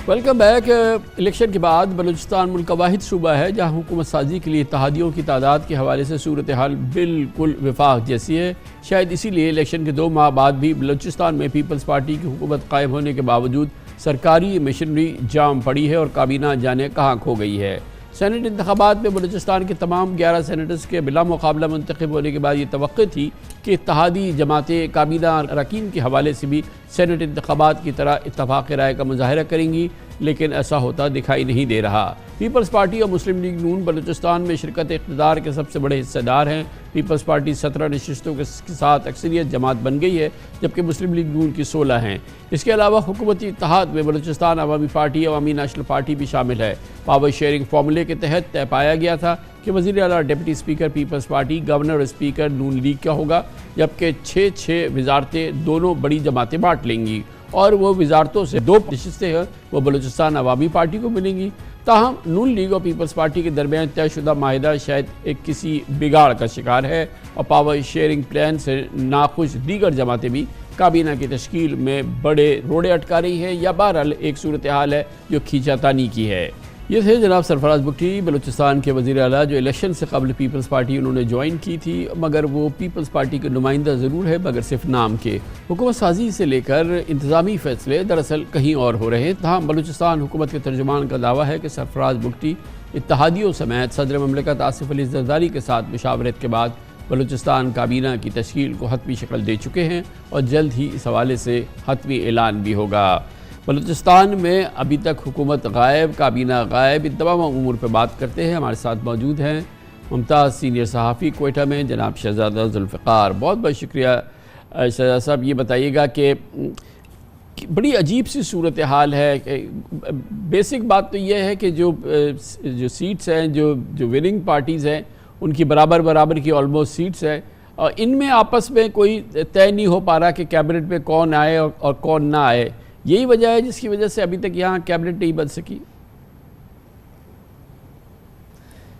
Welcome back. Election के बाद बलूचिस्तान मुल्क का वाहिद सूबा है जहाँ हुकूमत साजी के लिए इत्तेहादियों की तादाद के हवाले से सूरत हाल बिल्कुल विफाक जैसी है। शायद इसीलिए इलेक्शन के 2 माह बाद भी बलूचिस्तान में पीपल्स पार्टी की हुकूमत कायम होने के बावजूद सरकारी मशीनरी जाम पड़ी है और काबीना जाने कहाँ खो गई है। सेनेट इंतखाबात में बलूचिस्तान के तमाम 11 सेनेटर्स के बिला मुकाबला मुंतखब होने के बाद ये तवक्को थी कि इत्तेहादी जमातें काबीना अरकान के हवाले से भी सेनेट इंतखाबात की तरह इत्तफाक़ राय का मुजाहरा करेंगी, लेकिन ऐसा होता दिखाई नहीं दे रहा। पीपल्स पार्टी और मुस्लिम लीग नून बलूचिस्तान में शिरकत इक़्तिदार के सबसे बड़े हिस्सेदार हैं। पीपल्स पार्टी 17 नशिस्तों के साथ अक्सरियत जमात बन गई है, जबकि मुस्लिम लीग नून की 16 हैं। इसके अलावा हुकूमती इत्तेहाद में बलूचिस्तान अवामी पार्टी अवामी नेशनल पार्टी भी शामिल है। पावर शेयरिंग फार्मूले के तहत तय पाया गया था कि वज़ीर आला deputy speaker People's Party, governor और स्पीकर नून लीग का होगा, जबकि 6 वजारतें दोनों बड़ी जमातें बांट लेंगी और वो वजारतों से 2 नशिस्तें हैं वो बलूचिस्तान अवामी पार्टी को मिलेंगी। ताहम नून लीग और पीपल्स पार्टी के दरमियान तयशुदा माहिदा शायद एक किसी बिगाड़ का शिकार है और पावर शेयरिंग प्लान से नाखुश दीगर जमातें भी काबीना की तश्कील में बड़े रोड़े अटका रही है या बहरहाल एक सूरत हाल है जो खींचातानी की है। ये थे जनाब सरफराज बुगटी, बलूचिस्तान के वज़ीर आला, जो इलेक्शन से कबल पीपल्स पार्टी उन्होंने ज्वाइन की थी, मगर वो पीपल्स पार्टी के नुमाइंदा ज़रूर है मगर सिर्फ नाम के। हुकूमत साजी से लेकर इंतज़ामी फ़ैसले दरअसल कहीं और हो रहे हैं। तहाँ बलूचिस्तान हुकूमत के तर्जुमान का दावा है कि सरफराज बुगटी इत्तेहादियों समेत सदर ममलिकत आसिफ अली ज़रदारी के साथ मुशावरत के बाद बलूचिस्तान काबीना की तश्कील को हतमी शक्ल दे चुके हैं और जल्द ही इस हवाले से हतमी ऐलान भी होगा। बलूचिस्तान में अभी तक हुकूमत गायब, काबीना गायब, इन तमाम उमूर पर बात करते हैं। हमारे साथ मौजूद हैं मुमताज़ सीनियर सहाफ़ी कोयटा में जनाब शहज़ादा जुल्फ़िकार। बहुत बहुत शुक्रिया शहज़ादा साहब। ये बताइएगा कि बड़ी अजीब सी सूरत हाल है। बेसिक बात तो यह है कि जो सीट्स हैं, जो विनिंग पार्टीज़ हैं, उनकी बराबर की ऑलमोस्ट सीट्स हैं और इनमें आपस में कोई तय नहीं हो पा रहा कि कैबिनेट में कौन आए और कौन ना आए। यही वजह है जिसकी वजह से अभी तक यहाँ कैबिनेट नहीं बन सकी।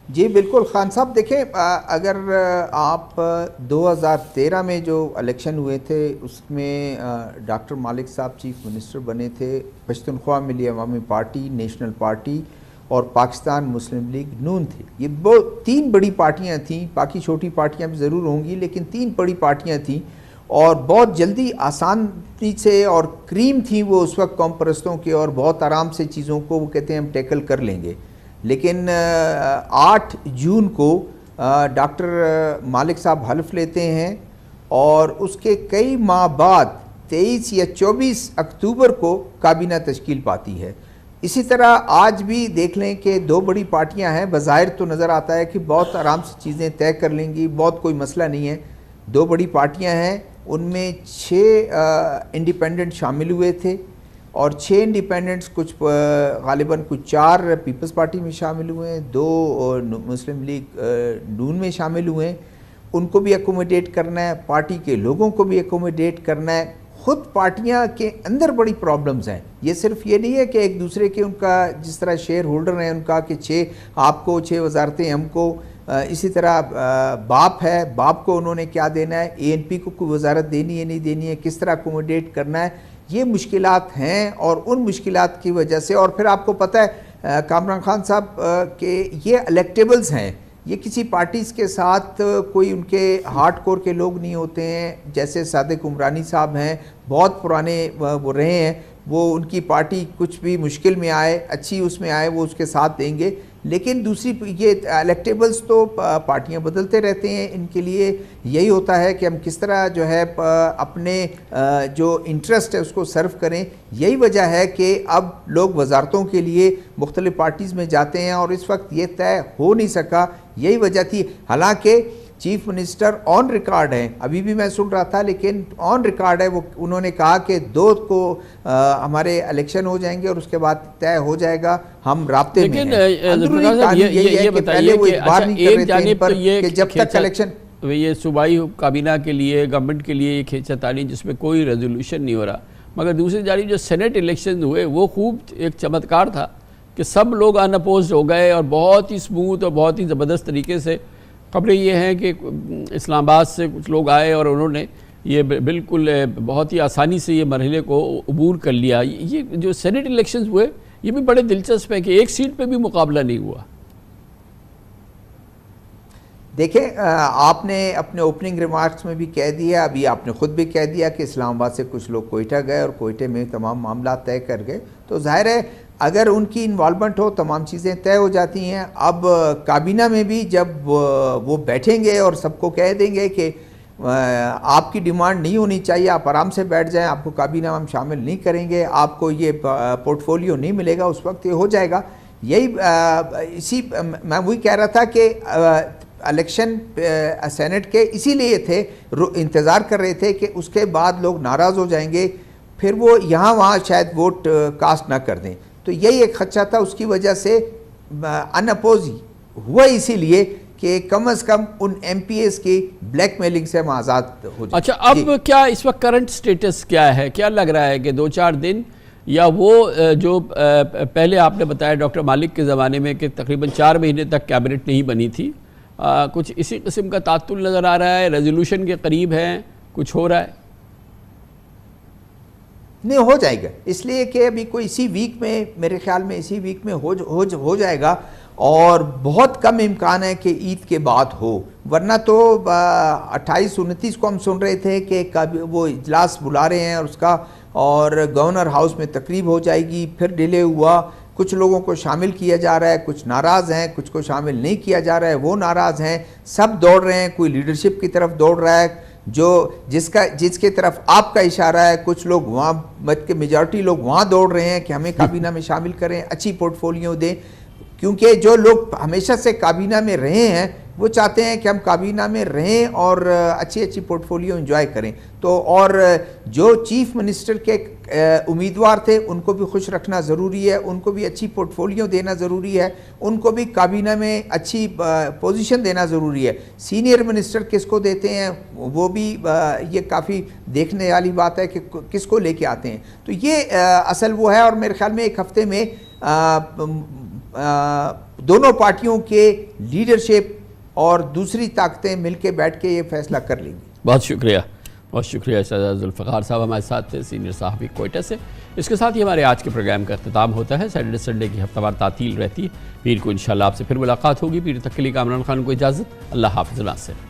जी बिल्कुल खान साहब, देखें, अगर आप 2013 में जो इलेक्शन हुए थे उसमें डॉक्टर मालिक साहब चीफ मिनिस्टर बने थे, पश्तूनख्वा मिली अवामी पार्टी, नेशनल पार्टी और पाकिस्तान मुस्लिम लीग नून थी। ये 3 बड़ी पार्टियां थीं, बाकी छोटी पार्टियां भी ज़रूर होंगी लेकिन 3 बड़ी पार्टियां थीं और बहुत जल्दी आसानी से और क्रीम थी वो उस वक्त कौम परस्तों के, और बहुत आराम से चीज़ों को वो कहते हैं हम टैकल कर लेंगे। लेकिन 8 जून को डॉक्टर मालिक साहब हल्फ लेते हैं और उसके कई माह बाद 23 या 24 अक्टूबर को काबीना तश्कील पाती है। इसी तरह आज भी देख लें कि 2 बड़ी पार्टियां हैं, बज़ाहिर तो नज़र आता है कि बहुत आराम से चीज़ें तय कर लेंगी, बहुत कोई मसला नहीं है। 2 बड़ी पार्टियां हैं, उनमें 6 इंडिपेंडेंट शामिल हुए थे और 6 इंडिपेंडेंट्स कुछ गालिबन कुछ 4 पीपल्स पार्टी में शामिल हुए हैं, 2 मुस्लिम लीग नून में शामिल हुए हैं। उनको भी एकोमोडेट करना है, पार्टी के लोगों को भी एकोमोडेट करना है। खुद पार्टियां के अंदर बड़ी प्रॉब्लम्स हैं। ये सिर्फ ये नहीं है कि एक दूसरे के उनका जिस तरह शेयर होल्डर हैं उनका कि 6 आपको 6 वजारतें हमको, इसी तरह बाप है, बाप को उन्होंने क्या देना है, ANP को कोई वजारत देनी है नहीं देनी है, किस तरह अकोमोडेट करना है, ये मुश्किलात हैं। और उन मुश्किलात की वजह से, और फिर आपको पता है कामरान खान साहब कि ये इलेक्टेबल्स हैं, ये किसी पार्टीज़ के साथ कोई उनके हार्ड कोर के लोग नहीं होते हैं। जैसे सादिक उमरानी साहब हैं, बहुत पुराने वो रहे हैं, वो उनकी पार्टी कुछ भी मुश्किल में आए, अच्छी उसमें आए, वो उसके साथ देंगे। लेकिन दूसरी ये इलेक्टेबल्स तो पार्टियां बदलते रहते हैं, इनके लिए यही होता है कि हम किस तरह जो है अपने जो इंटरेस्ट है उसको सर्व करें। यही वजह है कि अब लोग वजारतों के लिए मुख्तलिफ पार्टीज़ में जाते हैं और इस वक्त ये तय हो नहीं सका, यही वजह थी। हालांकि चीफ मिनिस्टर ऑन रिकॉर्ड हैं, अभी भी मैं सुन रहा था, लेकिन ऑन रिकॉर्ड है, वो उन्होंने कहा कि 2 को हमारे इलेक्शन हो जाएंगे और उसके बाद तय हो जाएगा, हम राब्ते में हैं। ये बताइए कि एक जानिब तो ये जब तक इलेक्शन, ये सूबाई काबीना के लिए, गवर्नमेंट के लिए खींचातानी जिसमें कोई रेजोल्यूशन नहीं हो रहा, मगर दूसरी जानिब जो सेनेट इलेक्शन हुए वो खूब एक चमत्कार था कि सब लोग अनअपोज्ड हो गए और बहुत ही स्मूथ और बहुत ही ज़बरदस्त तरीके से। खबरें ये हैं कि इस्लामाबाद से कुछ लोग आए और उन्होंने ये बिल्कुल बहुत ही आसानी से ये मरहले को अबूर कर लिया। ये जो सेनेट इलेक्शंस हुए ये भी बड़े दिलचस्प है कि एक सीट पे भी मुकाबला नहीं हुआ। देखिए, आपने अपने ओपनिंग रिमार्क्स में भी कह दिया, अभी आपने ख़ुद भी कह दिया कि इस्लामाबाद से कुछ लोग कोयटा गए और कोयटे में तमाम मामला तय कर गए। तो जाहिर है अगर उनकी इन्वॉल्वमेंट हो तमाम चीज़ें तय हो जाती हैं। अब काबीना में भी जब वो बैठेंगे और सबको कह देंगे कि आपकी डिमांड नहीं होनी चाहिए, आप आराम से बैठ जाएं, आपको काबीना में हम शामिल नहीं करेंगे, आपको ये पोर्टफोलियो नहीं मिलेगा, उस वक्त ये हो जाएगा। यही इसी मैं वही कह रहा था कि इलेक्शन सेनेट के इसीलिए थे, इंतज़ार कर रहे थे कि उसके बाद लोग नाराज़ हो जाएंगे, फिर वो यहाँ वहाँ शायद वोट कास्ट ना कर दें। तो यही एक खदशा था, उसकी वजह से अनअपोज हुआ, इसीलिए कि कम से कम उन MPs की ब्लैकमेलिंग से हम आज़ाद हो जाए। अच्छा, अब क्या इस वक्त करंट स्टेटस क्या है? क्या लग रहा है कि 2-4 दिन या वो जो पहले आपने बताया डॉक्टर मालिक के ज़माने में कि तकरीबन 4 महीने तक कैबिनेट नहीं बनी थी, कुछ इसी किस्म का तातुल नज़र आ रहा है, रेजोल्यूशन के करीब है, कुछ हो रहा है? नहीं, हो जाएगा, इसलिए कि अभी कोई इसी वीक में, मेरे ख्याल में इसी वीक में हो जाएगा, और बहुत कम इम्कान है कि ईद के बाद हो, वरना तो 28-29 को हम सुन रहे थे कि वो इजलास बुला रहे हैं और उसका, और गवर्नर हाउस में तकरीब हो जाएगी, फिर डिले हुआ, कुछ लोगों को शामिल किया जा रहा है, कुछ नाराज़ हैं, कुछ को शामिल नहीं किया जा रहा है, वो नाराज़ हैं, सब दौड़ रहे हैं, कोई लीडरशिप की तरफ दौड़ रहा है जो जिसके तरफ आपका इशारा है, कुछ लोग वहाँ मत के मेजॉरिटी लोग वहाँ दौड़ रहे हैं कि हमें काबीना में शामिल करें, अच्छी पोर्टफोलियो दें, क्योंकि जो लोग हमेशा से काबीना में रहे हैं वो चाहते हैं कि हम काबीना में रहें और अच्छी अच्छी पोर्टफोलियो एंजॉय करें। तो और जो चीफ मिनिस्टर के उम्मीदवार थे उनको भी खुश रखना ज़रूरी है, उनको भी अच्छी पोर्टफोलियो देना ज़रूरी है, उनको भी काबीना में अच्छी पोजीशन देना ज़रूरी है। सीनियर मिनिस्टर किसको देते हैं वो भी ये काफ़ी देखने वाली बात है कि किसको लेके आते हैं। तो ये असल वो है, और मेरे ख्याल में एक हफ्ते में दोनों पार्टियों के लीडरशिप और दूसरी ताकतें मिलके बैठ के ये फैसला कर लेंगी। बहुत शुक्रिया, बहुत शुक्रिया शहजाद जुल्फ़िकार साहब हमारे साथ थे, सीनियर साहबी कोयटा से। इसके साथ ही हमारे आज के प्रोग्राम का अख्ताम होता है। सैटरडे संडे की हफ्तावार तातील रहती है। पीर को इंशाल्लाह आपसे फिर मुलाकात होगी। पीर तक के लिए कामरान खान को इजाज़त। अल्लाह हाफ़िज़।